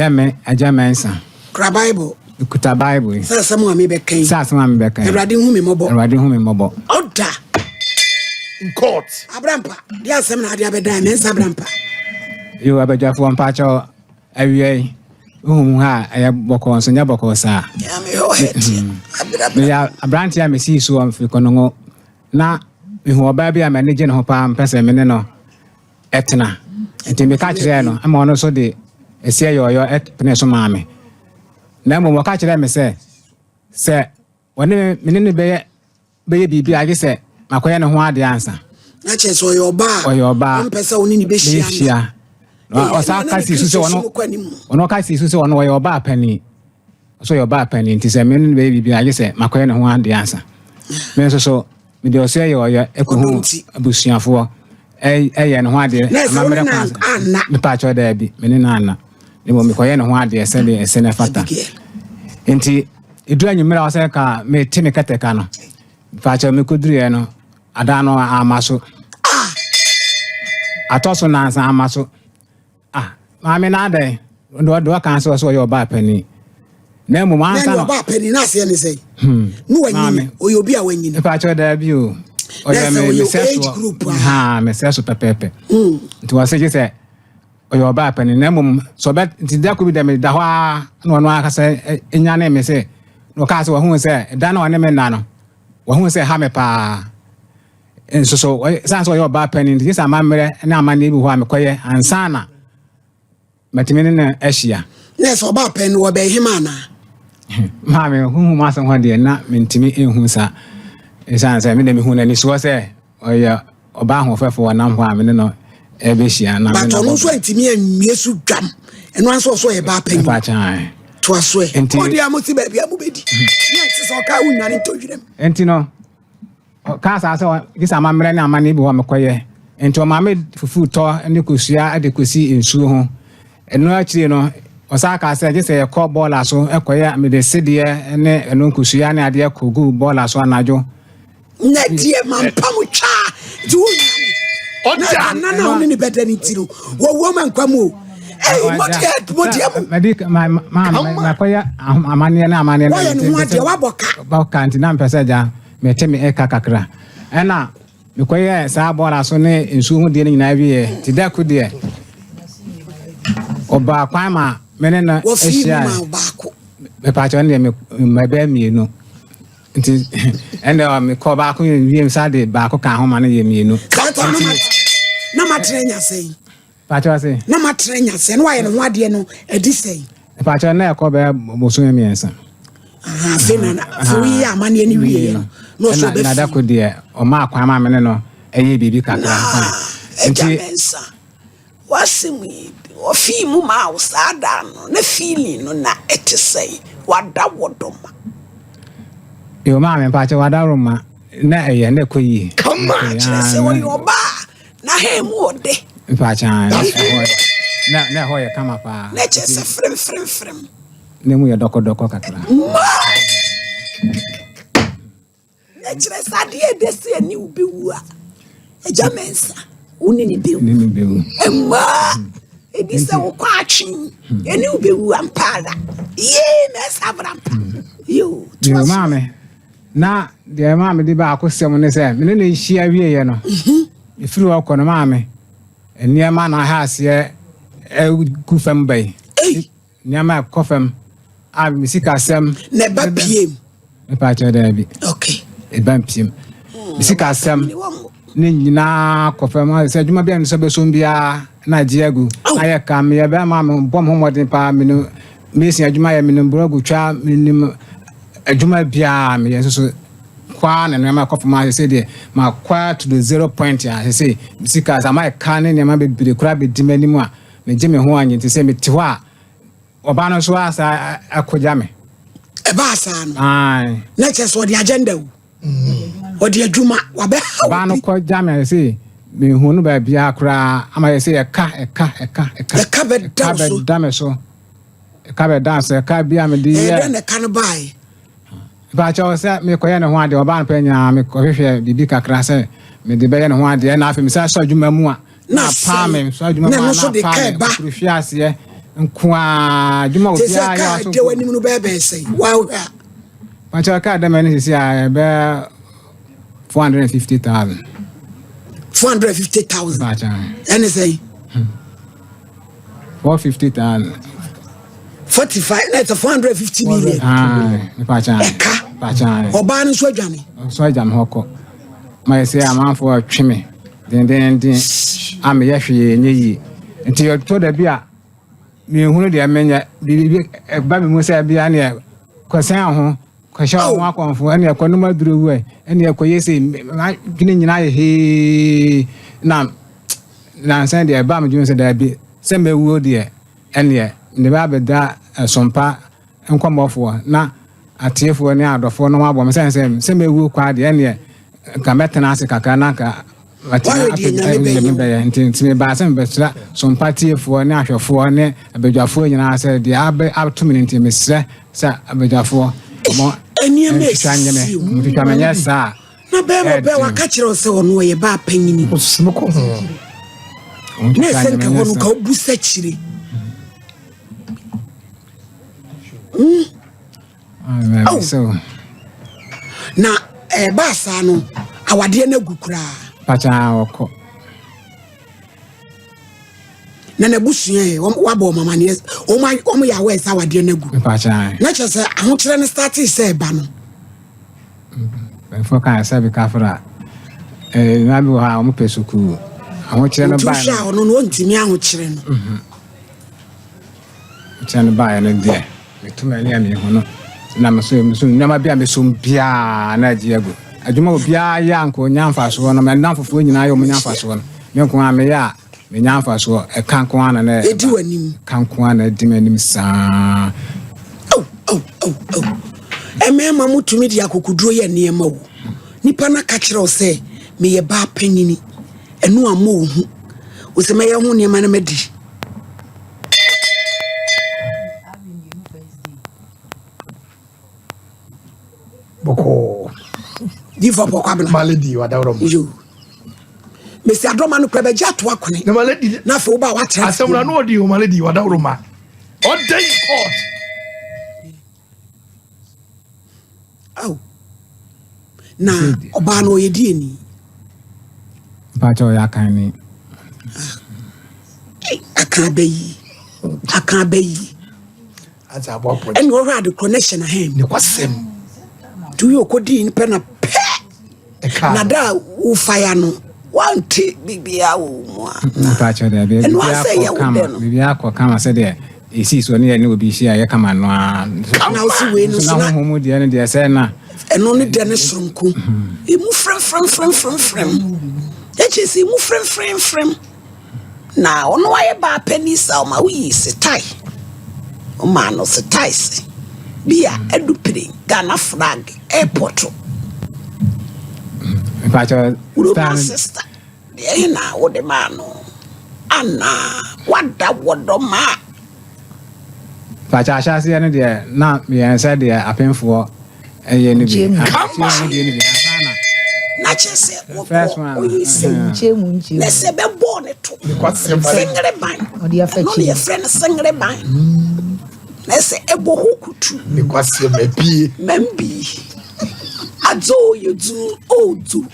me ajamensa kra Bible kuta Bible sasa mo ami bekan sasa mo ami bekan Awurade hu me mobo oda in court abrampa dia asem na dia bedan mensa abrampa yo abajafo mpacho awie ha aya boko so nya boko sa ya me ho heti me ya abranti ya me si so amfiko no na me ho oba bia me ne je ne ho pa mpese me ne no etna enti me ka kire no ama ono so de esie yoyo etne so maame na mo ka kire me se woni me ne be bibi age se makoye ne ho ade ansa na che so oyoba mpese oni ni be hia osa kasi su se ono kasi su se ono oyoba pani so yoba pani nti se me ne be bibi age se makoye ne ho ade ansa me so me de ose yoyo ekohu abusuafo eye ne ho ade amamere kwanza me pa cho da bi me ne na ana ne mo me koye ne ho ade se de ese ne fata nti edu anyumira wase ka me timi kateka no pa cho me koduru no ada no amaso atoso na ansa amaso maame na ade ndo kan so yo ba pani na mo ansa no ba pani na se ne sei no wanyi oyobi a wanyi pa cho da bi o oya me seso me seso pepepe nti wase je se oyo ba pani na mo so bet nti da ko bi da me da hwa no aka se enya na me se no ka se wo hu se da na one me na no wo hu se ha me pa enso so sanso oyo ba pani nti sa mamre na amane bi ho amekoye ansana matimi ne ehia na so ba pani wo be hima na mame hu ma san ho de na mentimi ehu sa esanse me de me hu na ni so se oya oba ho fefo na ho amene no ebe hia na me no but so ntimi anwie su dwam eno anso so ye ba pani pa chan to aso e odi amuti ba bia mu bedi na ti so ka unwane to dwirem enti no ka sa so gisa mamre na amane bi ho mekoye enti o mame fufu to ne kosua ade kosi ensu ho eno akire no osaka se gise ye call ball aso ekoye me de sidie ne eno kosua ne ade kogu ball aso anajo na die mampamu cha ti unwane oda na oni ni bedani tiro wo man kwamu Medic, my koya amane na amane na boka nti na mpese ja me temi eka kakra ena me koya sa bora so ne nsu hu de nyina wie ti da ku de oba kwa ma mene na ehia me pa cho ne me be mienu nti enda me ko ba ku wie sa de ba ku ka ho ma na ye mienu na matrenya sei Pacho say. Na matrenya se no aye no ade no edi sei. Pacho na ko be boso miensa. Se na so yi amane ni wie no so be. Na da ko de o ma akwa ma mene no eye bibi kakra. Enti wasimi o fi mu ma o sada no na feeling no na eti sei wada wodoma. Yo ma me pacho wada roma na eye na ko yi. Come on, se wo yo ba na he mu ode. Pacha na hoya kama pa na chese frem ne mu ya doko kakra na chese sadie desi ani ubewua eja mensa uni ni bewu emma edisa wo kwa atwen ani ubewua mpara ye na sabrampa yo mame na de mame di ba akosem ne se me ne hia wie ye no ifiri wo kono mame Niama na hasie kufem bay. Niama kofem a misika sem ne ba piem. E pa cho da bi. Okay. E ban piem. Misika sem ne nyina kofem se adwuma bia no se be so bia na jiagu. Aye kam ye be ma bom homodin pa me no mesi adwuma ye me no brogu twa me nim adwuma bia me ye so kwa na nema kofu ma say de ma kwa to the 0 point ya say sika za ma ka ne nema be bire kura be dimani mu a me je me ho anyi te say me ti ho a oba no so asa akoja me e ba asa no ai na che so the agenda o de adwuma wa be ba no ko jame say me hu no ba bia kura ama say e ka be dame so e ka be dance e ka bia me di e na kan bai ba cho se me koye ne ho ade oba npa nya me ko hwehwe bibi kakra se me de be ye ne ho ade na afi me sa so adwuma mu a na pame so adwuma na so de kai ba fiase nkwa adwuma obi ya so de wani mu bebe say wow Macha ka da mani si a be 450,000 450,000 and say 450,000 45 that's 450 million pacha oba ni so adwane hoko my say amanfo tweme den am ye hwe nye yi nti yo to da bia me hunu de amenya bi ba me mu say bia ne kwasan ho kwasha ho akonfo ene ekono maduro wu ene ekoye say gine nyina ye he na san de ba me jun say da bi se me wu de ene ne ba beda SOMPA enkomofo na atiefo ne adofo no mabom se me wu kwa de ene ka metena ase kaka na ka atia me nti me ba se me besra SOMPA tiefo ne ahwefo ne abedwafo nyina se de abtumi nti me sre sa abedwafo mo eni emesi mutwamenya sa na be waka kire se ono ye ba panyini osumko ne se nka wono ka obusa kire so na basa no awade na gukura pacha okọ na busua wabo mama ne o ya we sa awade na gu pacha na chese ahokere ne start se ba no for kan sabe ka fara na bi ha o pesuku ahokere no ba no no no ntimi ahokere no chane ba ya de metuma ni ami hono na maso na ma bia mesom bia na agiago adwuma obia ya nko nyamfa so no me namfofo nyina yo nyamfa so no me nko ame ya me nyamfa so e kanko ana na edi wanim kanko ana di manim sa emema mutumi di akokuduro ye niema wo nipa na ka kire o se me ye ba panyini enu amo ohu o se me ye hu niema na medi boko diva boko abna maledi wadawro yo me se adoma no krebe jato akone na maledi na fe wo ba wa tra asemra no odi o maledi wadawro ma on day court na oba no ye die ni pacha ya kan ni aka bayi asa abo point and we had the connection him ne kwasem do you kodi pe na pe na da u fire no want bibia wo mo pacha da be bibia ko kama se de isi so ne ne obi hia ye kama no na usi we no so na homo de ne de se na eno ne de ne sonko e mu frem echesi mu frem na ono aye ba penisa o ma wi sitai o ma no sitai se bia edupire Ghana flag airport pacha stand sister de na wo de ma no ana wada wodoma pacha asase ne de na me yansa de apenfo eye ne bi na chese wo first one na se be born to singre ban odi afachi no ye friend singre ban na se ebo hokutu ne kwasem apie membi adzo yedu odu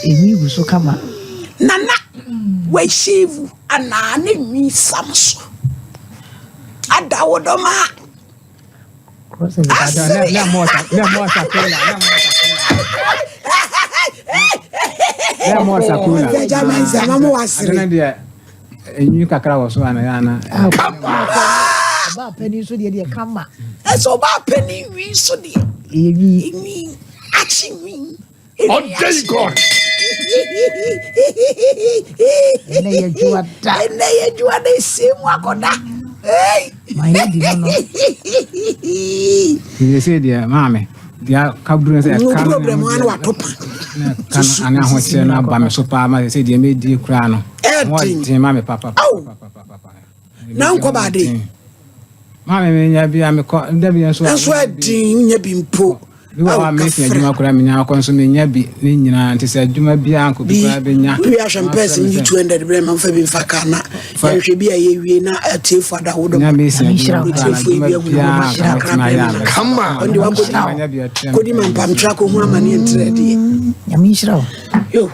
emi guso kama nana we shivu ana ne nwi samso ada wodoma le mo sakula jamaa zama mo wasire de enyu kakra wo so ana yana ba pani so de kama eso ba pani wi so de ewi achi wi on day god ene ye juada semu akoda hey my lady no you say dia mame dia kabru se kan problem wan wa topa kan ana ho che na ba me so pa ma se dia me di kra no mo tin mame papa na nko ba de mame me nya bia me ko nda bia so enso adin nya bi mpo bi wa mesin adwuma kora menya akon so menya bi ni nyina nti se adwuma bi anko bi kora benya we are champagne you 200 bre man fa bi fa kana ya hwe bi aye wie na atie fada wo do nya mesin adwuma kama ndi wa kodi man pam tra ko hu amane entrede Nyame nhyira wo. yo